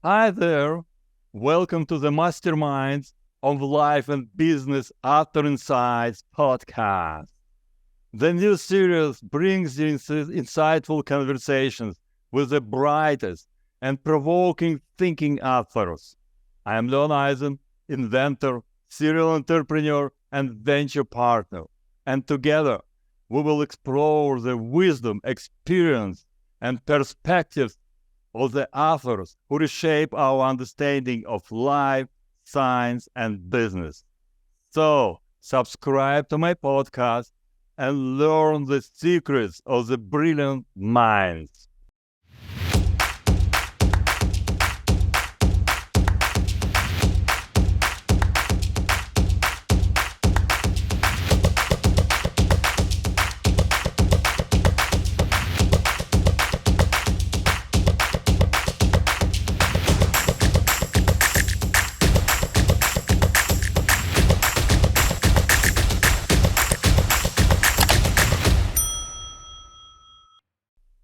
Hi there. Welcome to the Masterminds of Life and Business After Insights podcast. The new series brings you insightful conversations with the brightest and provoking thinking authors. I am Eisen, inventor, serial entrepreneur, and venture partner. And together, we will explore the wisdom, experience, and perspectives of the authors who reshape our understanding of life, science, and business. So, subscribe to my podcast and learn the secrets of the brilliant minds.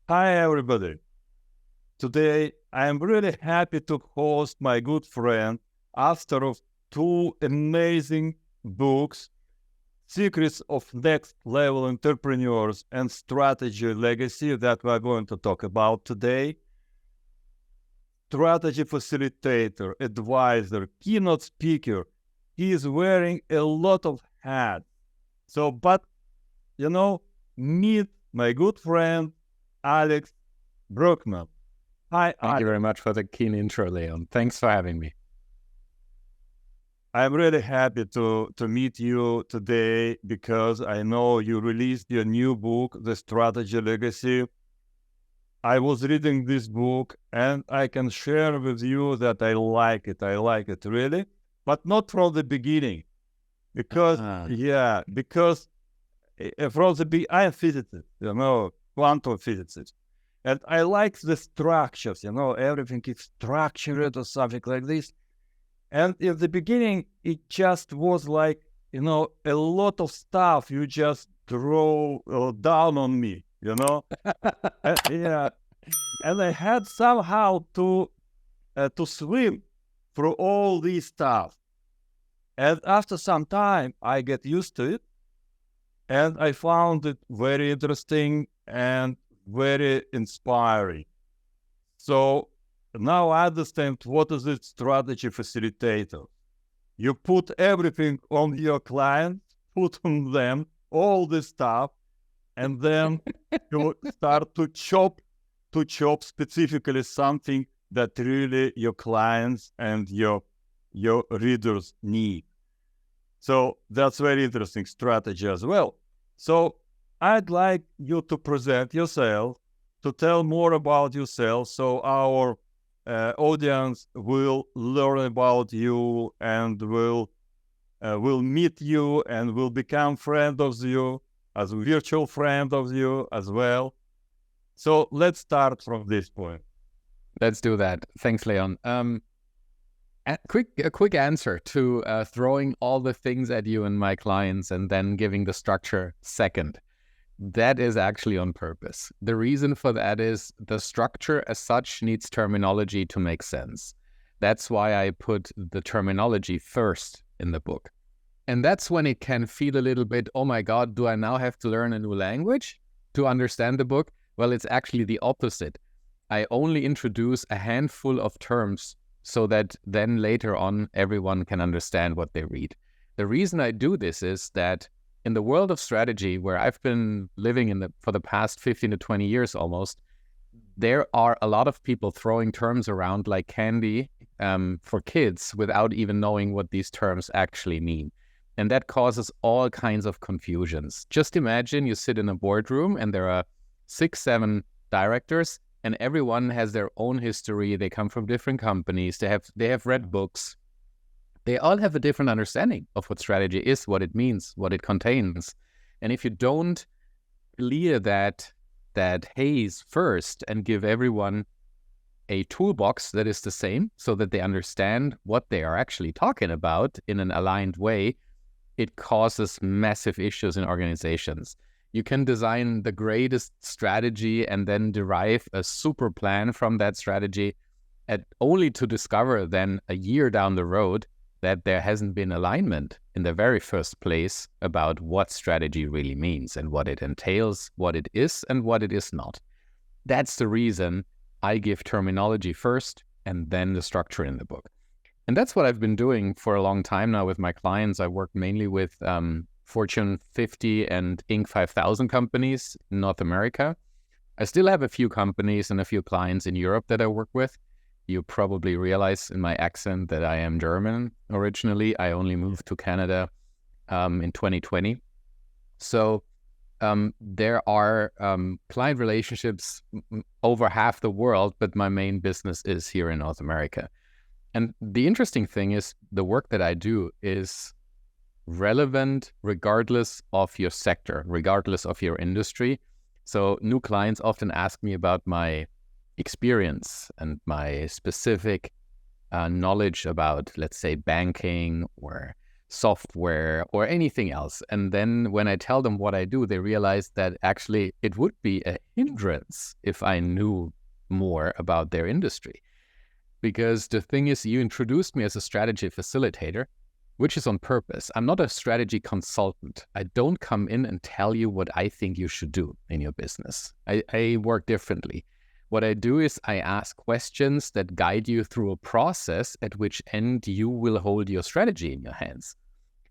Hi, everybody. Today, I am really happy to host my good friend, author of two amazing books, Secrets of Next Level Entrepreneurs and Strategy Legacy, that we are going to talk about today. Strategy facilitator, advisor, keynote speaker. He is wearing a lot of hats. Meet my good friend, Alex Brueckmann. Hi, Thank you very much for the keen intro, Leon. Thanks for having me. I'm really happy to meet you today because I know you released your new book, The Strategy Legacy. I was reading this book and I can share with you that I like it. I like it really, but not from the beginning. Because from the beginning, I am physicist, quantum physicist. And I like the structures, everything is structured or something like this. And in the beginning, it just was like, a lot of stuff you just throw down on me, And I had somehow to swim through all this stuff. And after some time, I get used to it. And I found it very interesting and very inspiring. So now I understand what is a strategy facilitator. You put everything on your client, put on them all this stuff, and then you start to chop specifically something that really your clients and your readers need. So that's very interesting strategy as well. So I'd like you to present yourself, to tell more about yourself, so our audience will learn about you and will meet you and will become friend of you, as a virtual friend of you as well. So let's start from this point. Let's do that. Thanks, Leon. A quick answer to throwing all the things at you and my clients and then giving the structure second. That is actually on purpose. The reason for that is the structure as such needs terminology to make sense. That's why I put the terminology first in the book. And that's when it can feel a little bit, oh my God, do I now have to learn a new language to understand the book? Well, it's actually the opposite. I only introduce a handful of terms so that then later on everyone can understand what they read. The reason I do this is that in the world of strategy, where I've been living for the past 15 to 20 years almost, there are a lot of people throwing terms around like candy for kids without even knowing what these terms actually mean. And that causes all kinds of confusions. Just imagine you sit in a boardroom and there are 6, 7 directors, and everyone has their own history. They come from different companies. They have read books. They all have a different understanding of what strategy is, what it means, what it contains. And if you don't clear that haze first and give everyone a toolbox that is the same so that they understand what they are actually talking about in an aligned way, it causes massive issues in organizations. You can design the greatest strategy and then derive a super plan from that strategy. only to discover then a year down the road that there hasn't been alignment in the very first place about what strategy really means and what it entails, what it is and what it is not. That's the reason I give terminology first and then the structure in the book. And that's what I've been doing for a long time now with my clients. I work mainly with Fortune 50 and Inc. 5000 companies in North America. I still have a few companies and a few clients in Europe that I work with. You probably realize in my accent that I am German originally. I only moved to Canada in 2020. So there are client relationships over half the world, but my main business is here in North America. And the interesting thing is the work that I do is relevant regardless of your sector, regardless of your industry. So new clients often ask me about my experience and my specific knowledge about, let's say, banking or software or anything else. And then when I tell them what I do, they realize that actually it would be a hindrance if I knew more about their industry. Because the thing is, you introduced me as a strategy facilitator, which is on purpose. I'm not a strategy consultant. I don't come in and tell you what I think you should do in your business. I work differently. What I do is I ask questions that guide you through a process at which end you will hold your strategy in your hands.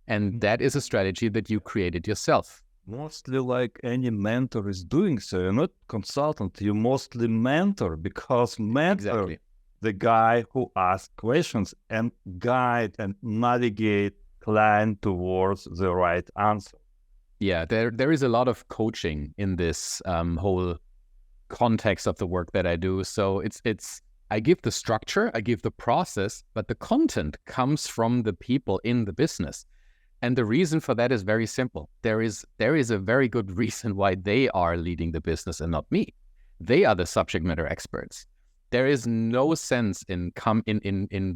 And that is a strategy that you created yourself. Mostly like any mentor is doing so. You're not consultant, you mostly mentor, because mentor, Exactly. the guy who asks questions and guide and navigate client towards the right answer. Yeah, there is a lot of coaching in this whole context of the work that I do. So it's I give the structure, I give the process, but the content comes from the people in the business. And the reason for that is very simple. There is a very good reason why they are leading the business and not me. They are the subject matter experts. There is no sense in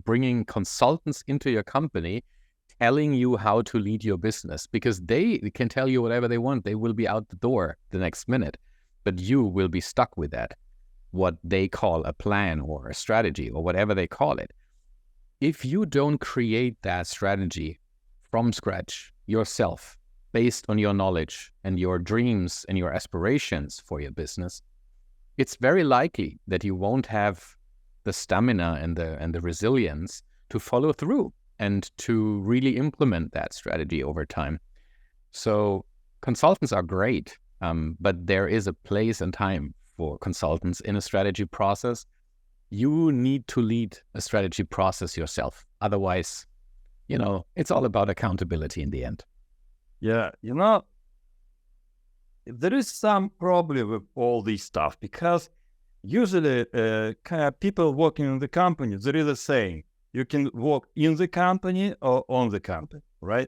bringing consultants into your company telling you how to lead your business, because they can tell you whatever they want. They will be out the door the next minute, but you will be stuck with that, what they call a plan or a strategy or whatever they call it. If you don't create that strategy from scratch yourself, based on your knowledge and your dreams and your aspirations for your business, it's very likely that you won't have the stamina and the resilience to follow through and to really implement that strategy over time. So consultants are great, but there is a place and time for consultants in a strategy process. You need to lead a strategy process yourself. Otherwise, it's all about accountability in the end. Yeah, there is some problem with all this stuff, because usually people working in the company, there is a saying, you can work in the company or on the company, right?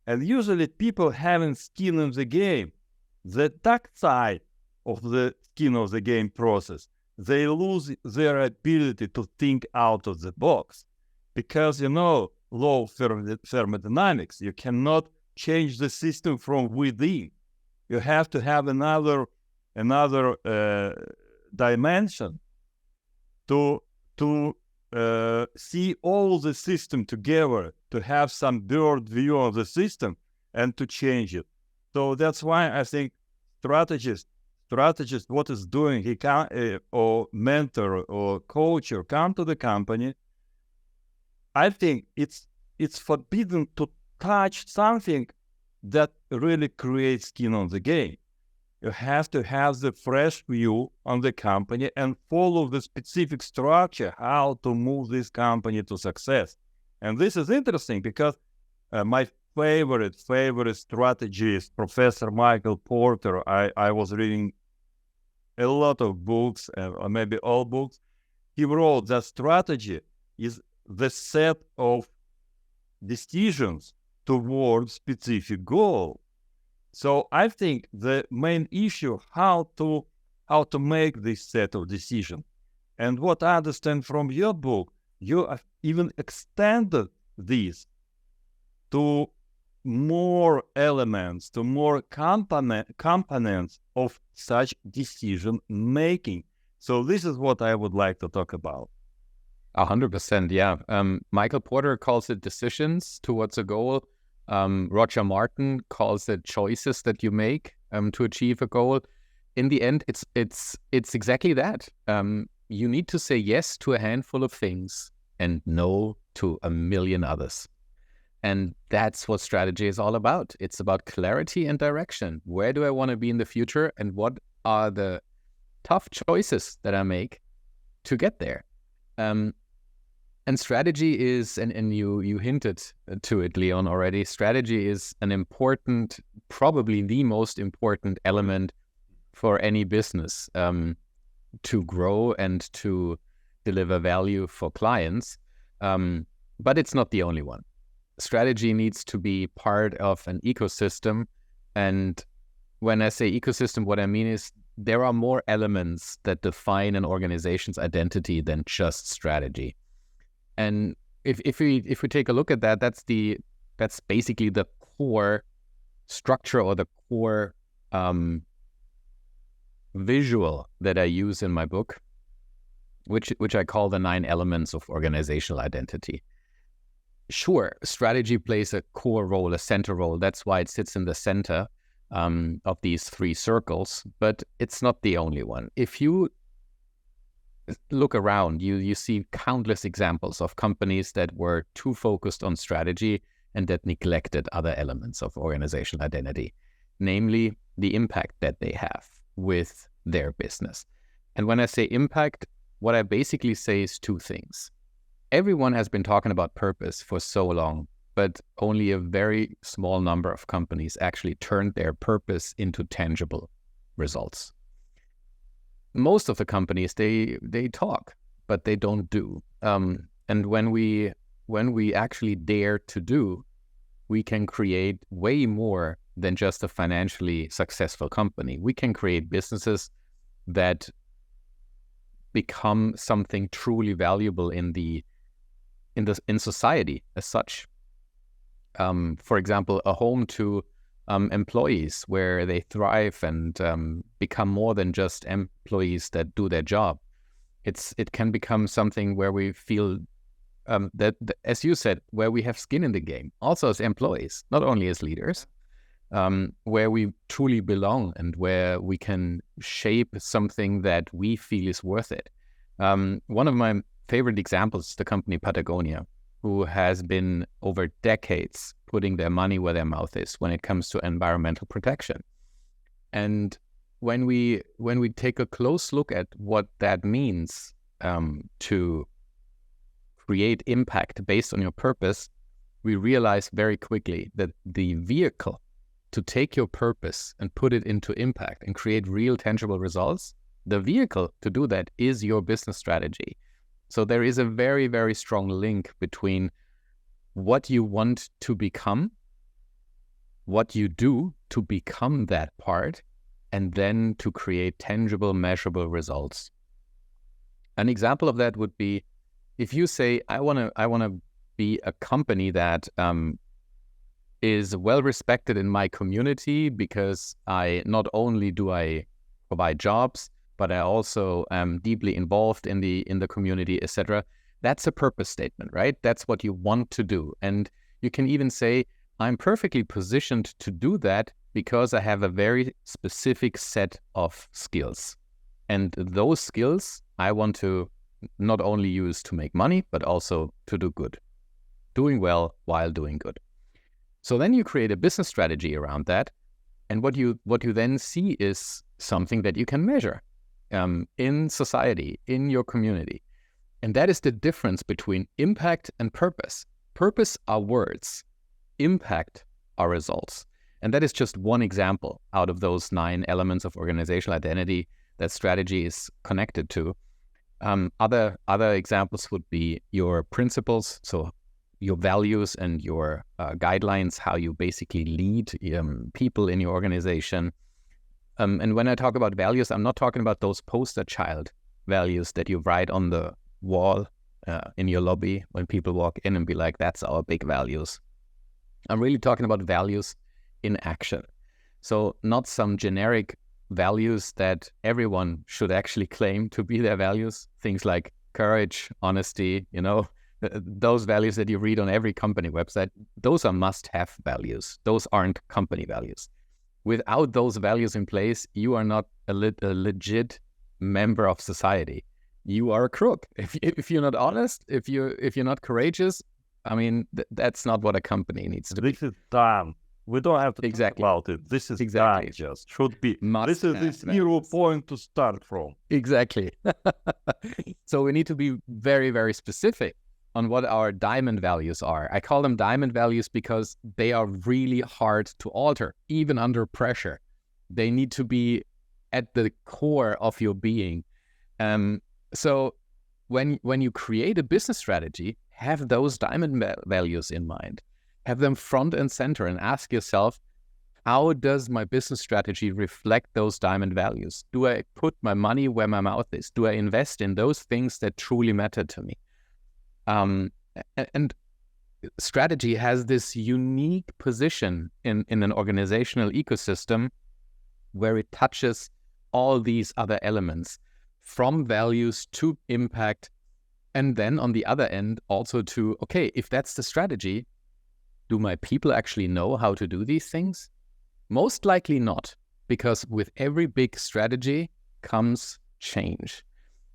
And usually people having skin in the game, the dark side of the skin of the game process, they lose their ability to think out of the box. Because, law of thermodynamics, you cannot change the system from within. You have to have another dimension to see all the system together, to have some bird view of the system and to change it. So that's why I think strategist, what is doing, he can or mentor or coach or come to the company. I think it's forbidden to touch something that really creates skin on the game. You have to have the fresh view on the company and follow the specific structure, how to move this company to success. And this is interesting because my favorite strategist, Professor Michael Porter, I was reading a lot of books, or maybe all books. He wrote that strategy is the set of decisions towards specific goal. So I think the main issue how to make this set of decisions. And what I understand from your book, you have even extended this to more elements, to more components of such decision making. So this is what I would like to talk about. 100%, yeah. Michael Porter calls it decisions towards a goal. Roger Martin calls it choices that you make to achieve a goal. In the end, it's exactly that. You need to say yes to a handful of things and no to a million others. And that's what strategy is all about. It's about clarity and direction. Where do I want to be in the future, and what are the tough choices that I make to get there? And strategy is, and you hinted to it, Leon, already, strategy is an important, probably the most important element for any business to grow and to deliver value for clients. But it's not the only one. Strategy needs to be part of an ecosystem. And when I say ecosystem, what I mean is there are more elements that define an organization's identity than just strategy. And if we take a look at that, that's basically the core structure or the core visual that I use in my book, which I call the 9 elements of organizational identity. Sure, strategy plays a core role, a center role. That's why it sits in the center of these 3 circles, but it's not the only one. If you look around, you see countless examples of companies that were too focused on strategy and that neglected other elements of organizational identity, namely the impact that they have with their business. And when I say impact, what I basically say is 2 things. Everyone has been talking about purpose for so long, but only a very small number of companies actually turned their purpose into tangible results. Most of the companies, they talk, but they don't do. And when we actually dare to do, we can create way more than just a financially successful company. We can create businesses that become something truly valuable in society as such. For example, a home to employees where they thrive and become more than just employees that do their job. It can become something where we feel that, as you said, where we have skin in the game, also as employees, not only as leaders, where we truly belong and where we can shape something that we feel is worth it. One of my favorite examples is the company Patagonia, who has been over decades putting their money where their mouth is when it comes to environmental protection. And when we take a close look at what that means to create impact based on your purpose, we realize very quickly that the vehicle to take your purpose and put it into impact and create real tangible results, the vehicle to do that is your business strategy. So there is a very, very strong link between what you want to become, what you do to become that part, and then to create tangible, measurable results. An example of that would be if you say, I want to be a company that is well respected in my community because not only do I provide jobs, but I also am deeply involved in the community, etc. That's a purpose statement, right? That's what you want to do. And you can even say, I'm perfectly positioned to do that because I have a very specific set of skills. And those skills I want to not only use to make money, but also to do good. Doing well while doing good. So then you create a business strategy around that. And what you then see is something that you can measure in society, in your community. And that is the difference between impact and purpose. Purpose are words. Impact are results. And that is just one example out of those 9 elements of organizational identity that strategy is connected to. Other examples would be your principles, so your values and your guidelines, how you basically lead people in your organization. And when I talk about values, I'm not talking about those poster child values that you write on the wall in your lobby when people walk in and be like, that's our big values. I'm really talking about values in action. So not some generic values that everyone should actually claim to be their values. Things like courage, honesty, those values that you read on every company website, those are must-have values. Those aren't company values. Without those values in place, you are not a legit member of society. You are a crook. If you're not honest, if you're not courageous, I mean, that's not what a company needs to be. This is done. We don't have to talk about it. This is done. Just should be. This is the 0 point to start from. Exactly. So we need to be very, very specific on what our diamond values are. I call them diamond values because they are really hard to alter, even under pressure. They need to be at the core of your being. So when you create a business strategy, have those diamond values in mind. Have them front and center and ask yourself, how does my business strategy reflect those diamond values? Do I put my money where my mouth is? Do I invest in those things that truly matter to me? And strategy has this unique position in an organizational ecosystem where it touches all these other elements, from values to impact, and then on the other end also to, okay, if that's the strategy, do my people actually know how to do these things? Most likely not, because with every big strategy comes change.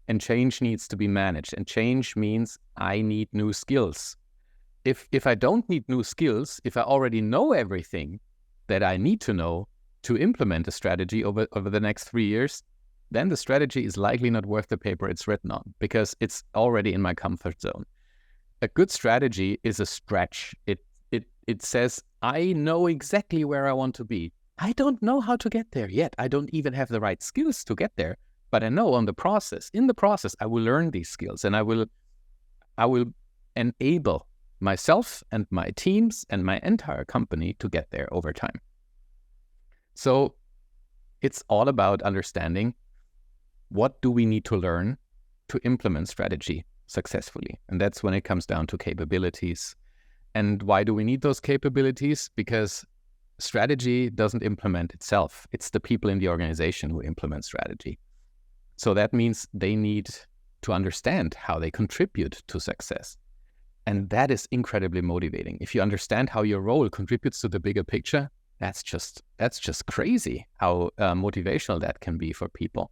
And change needs to be managed. And change means I need new skills. If I don't need new skills, if I already know everything that I need to know to implement a strategy over the next 3 years, then the strategy is likely not worth the paper it's written on, because it's already in my comfort zone. A good strategy is a stretch. It says, I know exactly where I want to be. I don't know how to get there yet. I don't even have the right skills to get there. But I know in the process, I will learn these skills, and I will enable myself and my teams and my entire company to get there over time. So it's all about understanding, what do we need to learn to implement strategy successfully? And that's when it comes down to capabilities. And why do we need those capabilities? Because strategy doesn't implement itself. It's the people in the organization who implement strategy. So that means they need to understand how they contribute to success. And that is incredibly motivating. If you understand how your role contributes to the bigger picture, that's just crazy how motivational that can be for people.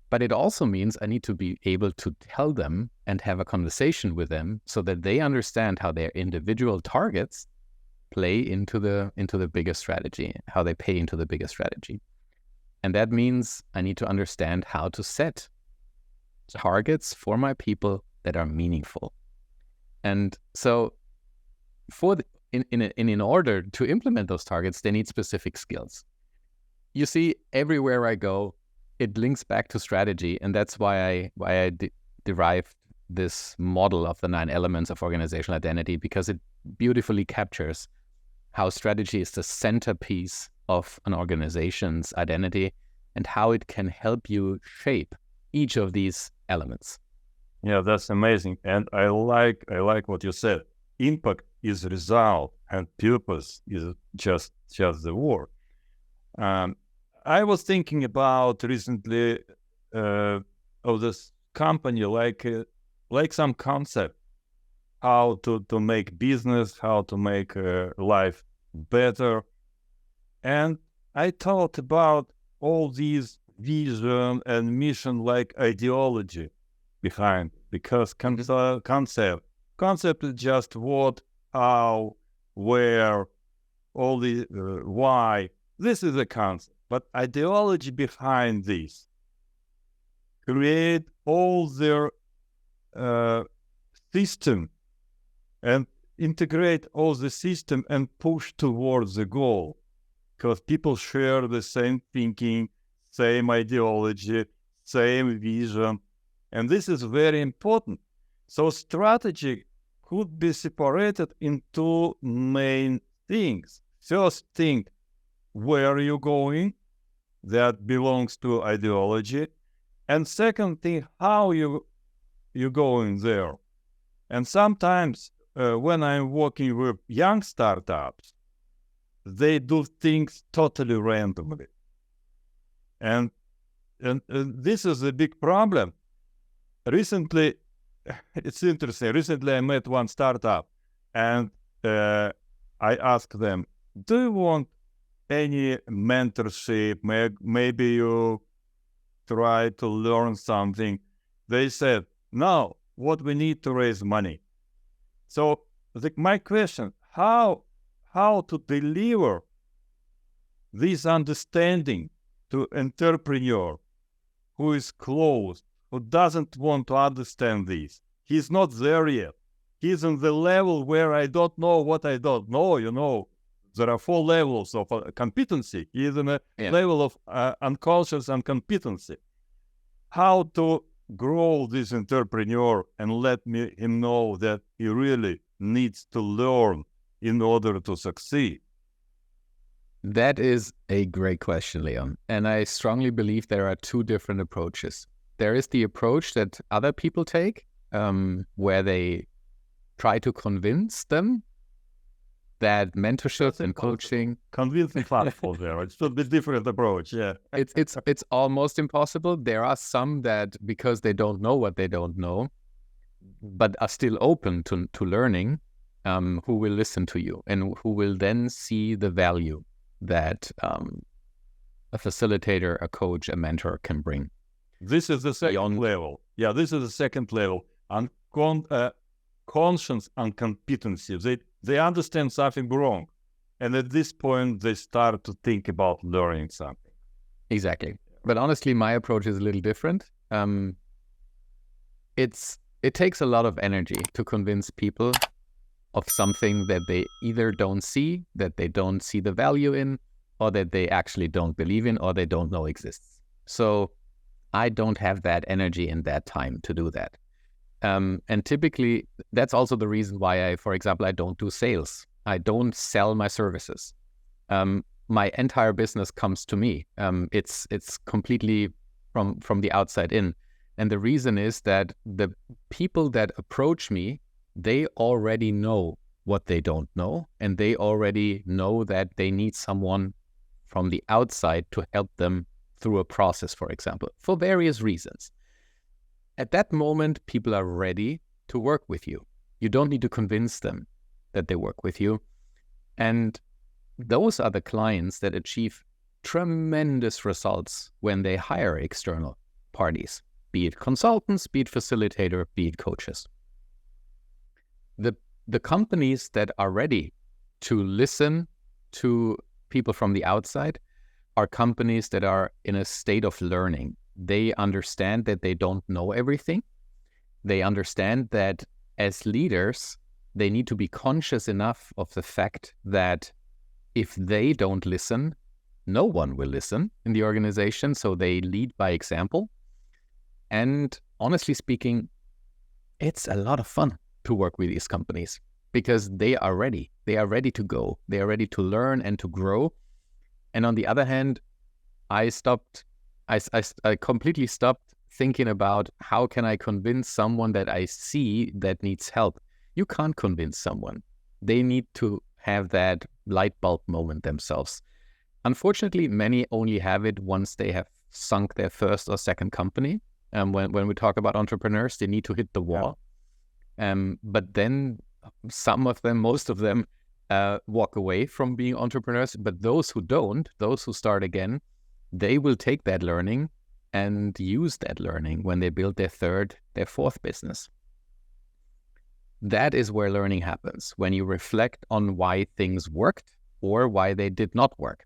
But it also means I need to be able to tell them and have a conversation with them so that they understand how their individual targets play into the bigger strategy, how they pay into the bigger strategy. And that means I need to understand how to set targets for my people that are meaningful. And so in order to implement those targets, they need specific skills. You see, everywhere I go, it links back to strategy, and that's why I derived this model of the 9 elements of organizational identity, because it beautifully captures how strategy is the centerpiece of an organization's identity and how it can help you shape each of these elements. Yeah, that's amazing, and I like what you said. Impact is the result, and purpose is just the word. I was thinking about recently of this company, like some concept, how to make business, how to make life better. And I thought about all these vision and mission like ideology behind, because concept is just what, how, where, all the why. This is a concept. But ideology behind this create all their system and integrate all the system and push towards the goal, because people share the same thinking, same ideology, same vision, and this is very important. So strategy could be separated into main things. First thing, where are you going? That belongs to ideology. And second thing, how you going there? And sometimes when I'm working with young startups, they do things totally randomly. And this is a big problem. Recently, it's interesting. Recently, I met one startup, and I asked them, "Do you want any mentorship? Maybe you try to learn something?" They said, "No. What we need to raise money." So my question: how to deliver this understanding to entrepreneur who is closed, who doesn't want to understand this? He's not there yet. He's on the level where I don't know what I don't know. You know, there are 4 levels of competency. He's in a level of unconscious incompetency. How to grow this entrepreneur and let him know that he really needs to learn in order to succeed? That is a great question, Leon. And I strongly believe there are 2 different approaches. There is the approach that other people take, where they try to convince them that mentorship and coaching... Convincing platform there. It's a bit different approach, yeah. It's almost impossible. There are some that, because they don't know what they don't know, but are still open to learning, who will listen to you and who will then see the value that a facilitator, a coach, a mentor can bring. This is the second level. Yeah, this is the second level. Conscience and competency. They understand something wrong. And at this point, they start to think about learning something. Exactly. But honestly, my approach is a little different. It takes a lot of energy to convince people of something that they either don't see, that they don't see the value in, or that they actually don't believe in, or they don't know exists. So I don't have that energy and that time to do that. And typically, that's also the reason why for example, I don't do sales. I don't sell my services. My entire business comes to me. It's completely from the outside in. And the reason is that the people that approach me, they already know what they don't know, and they already know that they need someone from the outside to help them through a process, for example, for various reasons. At that moment, people are ready to work with you. You don't need to convince them that they work with you. And those are the clients that achieve tremendous results when they hire external parties, be it consultants, be it facilitator, be it coaches. The companies that are ready to listen to people from the outside are companies that are in a state of learning. They understand that they don't know everything. They understand that as leaders, they need to be conscious enough of the fact that if they don't listen, no one will listen in the organization. So they lead by example. And honestly speaking, it's a lot of fun to work with these companies because they are ready. They are ready to go. They are ready to learn and to grow. And on the other hand, I completely stopped thinking about how can I convince someone that I see that needs help. You can't convince someone. They need to have that light bulb moment themselves. Unfortunately, many only have it once they have sunk their first or second company. When we talk about entrepreneurs, they need to hit the wall. But then some of them, most of them, walk away from being entrepreneurs. But those who don't, those who start again, they will take that learning and use that learning when they build their third, their fourth business. That is where learning happens, when you reflect on why things worked or why they did not work.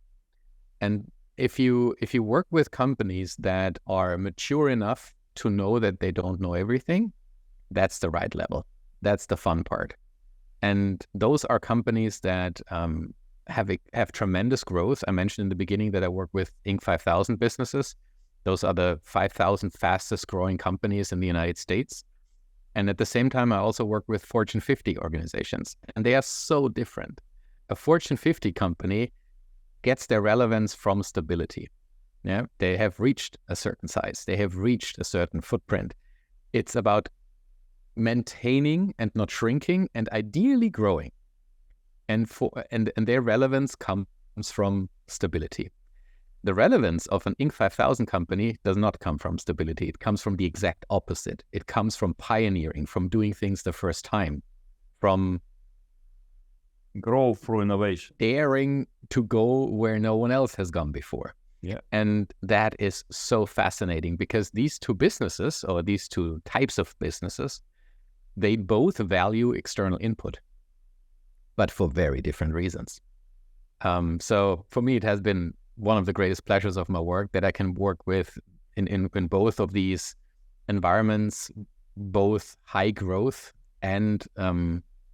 And if you work with companies that are mature enough to know that they don't know everything, that's the right level. That's the fun part. And those are companies that have tremendous growth. I mentioned in the beginning that I work with Inc. 5000 businesses. Those are the 5,000 fastest growing companies in the United States. And at the same time, I also work with Fortune 50 organizations, and they are so different. A Fortune 50 company gets their relevance from stability. Yeah, they have reached a certain size. They have reached a certain footprint. It's about maintaining and not shrinking, and ideally growing. And their relevance comes from stability. The relevance of an Inc. 5000 company does not come from stability. It comes from the exact opposite. It comes from pioneering, from doing things the first time, from grow through innovation, daring to go where no one else has gone before. Yeah. And that is so fascinating because these two businesses, or these two types of businesses, they both value external input, but for very different reasons. So for me, it has been one of the greatest pleasures of my work that I can work with in both of these environments, both high growth and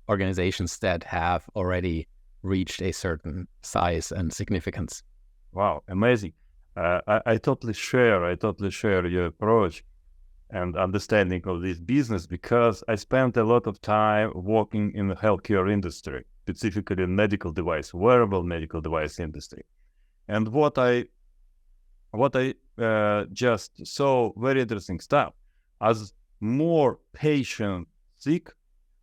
organizations that have already reached a certain size and significance. Wow, amazing. I totally share your approach and understanding of this business because I spent a lot of time working in the healthcare industry, specifically in medical device, wearable medical device industry. And what I just saw, very interesting stuff. As more patient sick,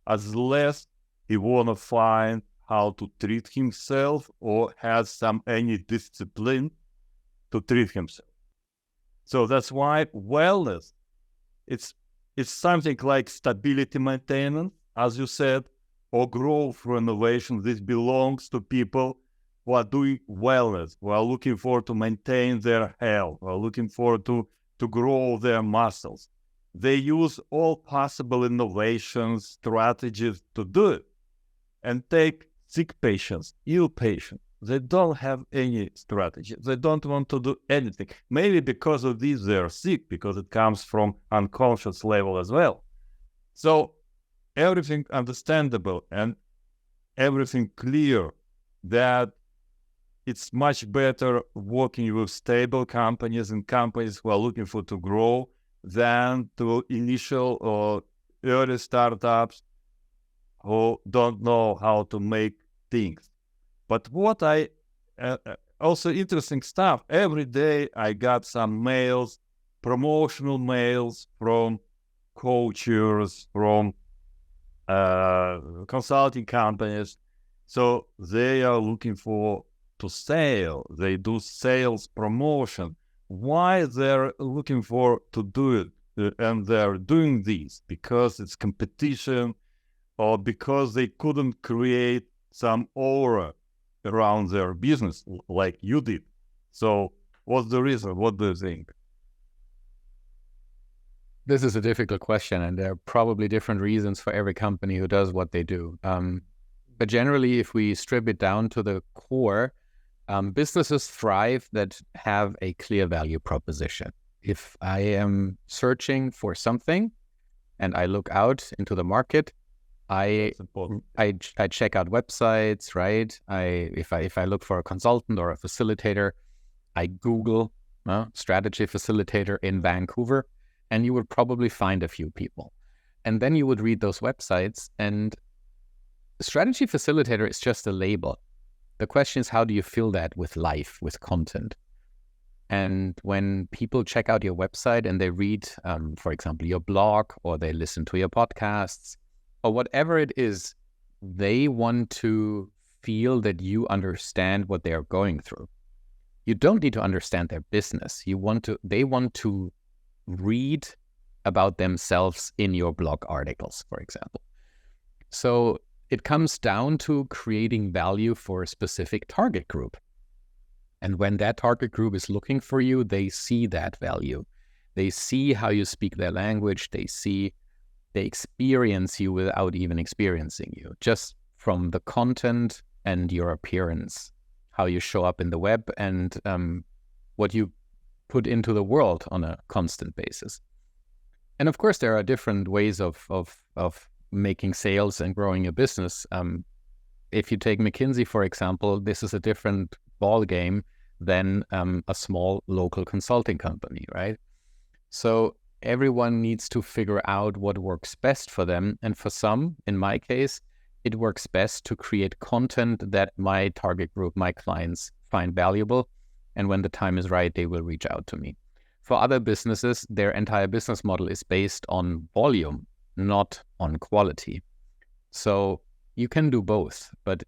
as less he wanna find how to treat himself or has any discipline to treat himself. So that's why wellness, it's something like stability maintenance, as you said, or growth through innovation. This belongs to people who are doing wellness, who are looking forward to maintain their health, who are looking forward to grow their muscles. They use all possible innovations, strategies to do it. And take sick patients, ill patients. They don't have any strategy. They don't want to do anything. Maybe because of this they're sick, because it comes from unconscious level as well. So everything understandable and everything clear that it's much better working with stable companies and companies who are looking for to grow than to initial or early startups who don't know how to make things. But what also interesting stuff, every day I got some mails, promotional mails from coaches, from consulting companies. So they are looking to sell. They do sales promotion. Why they're looking to do it? And they're doing this because it's competition, or because they couldn't create some aura around their business like you did. So what's the reason? What do you think? This is a difficult question, and there are probably different reasons for every company who does what they do. But generally, if we strip it down to the core, businesses thrive that have a clear value proposition. If I am searching for something and I look out into the market, I check out websites, right? If I look for a consultant or a facilitator, I Google strategy facilitator in Vancouver, and you would probably find a few people. And then you would read those websites, and strategy facilitator is just a label. The question is, how do you fill that with life, with content? And when people check out your website and they read, for example, your blog, or they listen to your podcasts, or whatever it is, they want to feel that you understand what they are going through. You don't need to understand their business. They want to read about themselves in your blog articles, for example. So it comes down to creating value for a specific target group. And when that target group is looking for you, they see that value. They see how you speak their language. They experience you without even experiencing you, just from the content and your appearance, how you show up in the web, and what you put into the world on a constant basis. And of course, there are different ways of making sales and growing a business. If you take McKinsey, for example, this is a different ball game than a small local consulting company, right? So everyone needs to figure out what works best for them. And for some, in my case, it works best to create content that my target group, my clients, find valuable. And when the time is right, they will reach out to me. For other businesses, their entire business model is based on volume, not on quality. So you can do both, but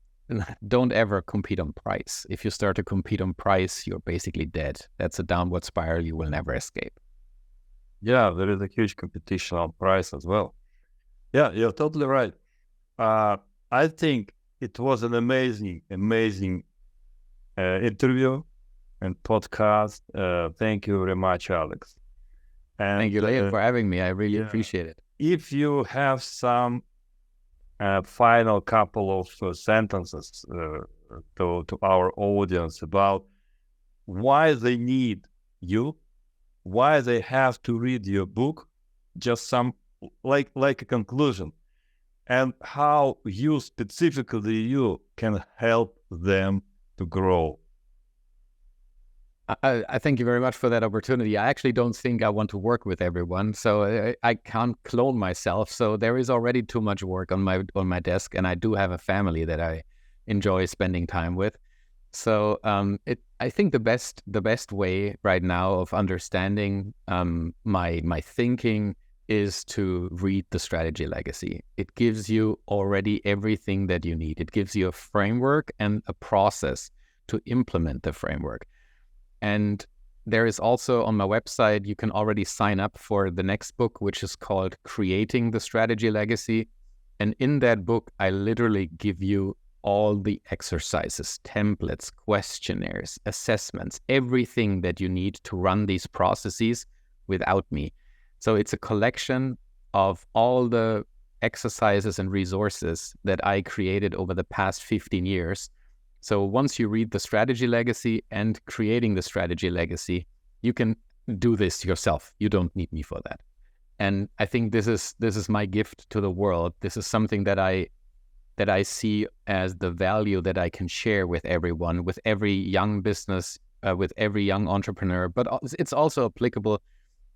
don't ever compete on price. If you start to compete on price, you're basically dead. That's a downward spiral you will never escape. Yeah, there is a huge competition on price as well. Yeah, you're totally right. I think it was an amazing interview and podcast. Thank you very much, Alex. And thank you, Leon, for having me. I really appreciate it. If you have some final couple of sentences to our audience about why they need you, why they have to read your book, just some like a conclusion, and how you specifically can help them to grow. I thank you very much for that opportunity. I actually don't think I want to work with everyone, so I can't clone myself. So there is already too much work on my desk, and I do have a family that I enjoy spending time with. So I think the best way right now of understanding my thinking is to read The Strategy Legacy. It gives you already everything that you need. It gives you a framework and a process to implement the framework. And there is also on my website, you can already sign up for the next book, which is called Creating the Strategy Legacy. And in that book, I literally give you all the exercises, templates, questionnaires, assessments, everything that you need to run these processes without me. So it's a collection of all the exercises and resources that I created over the past 15 years. So once you read The Strategy Legacy and Creating the Strategy Legacy, you can do this yourself. You don't need me for that. And I think this is my gift to the world. This is something that I see as the value that I can share with everyone, with every young business, with every young entrepreneur. But it's also applicable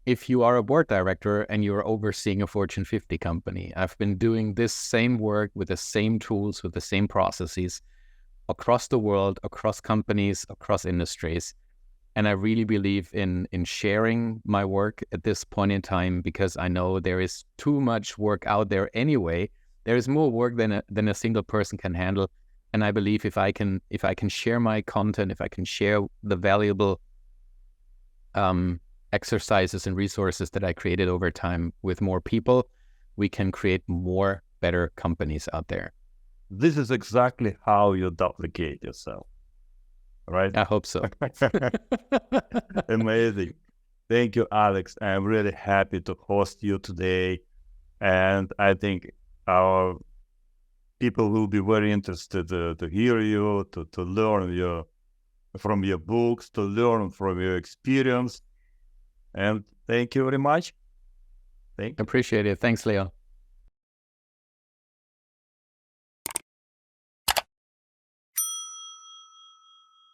if you are a board director and you're overseeing a Fortune 50 company. I've been doing this same work with the same tools, with the same processes across the world, across companies, across industries. And I really believe in sharing my work at this point in time, because I know there is too much work out there anyway. There is more work than a single person can handle. And I believe if I can share my content, if I can share the valuable exercises and resources that I created over time with more people, we can create more better companies out there. This is exactly how you duplicate yourself, right? I hope so. Amazing. Thank you, Alex. I'm really happy to host you today. And I think our people will be very interested to hear you, to learn from your books, to learn from your experience. And thank you very much. Appreciate it. Thanks, Leo.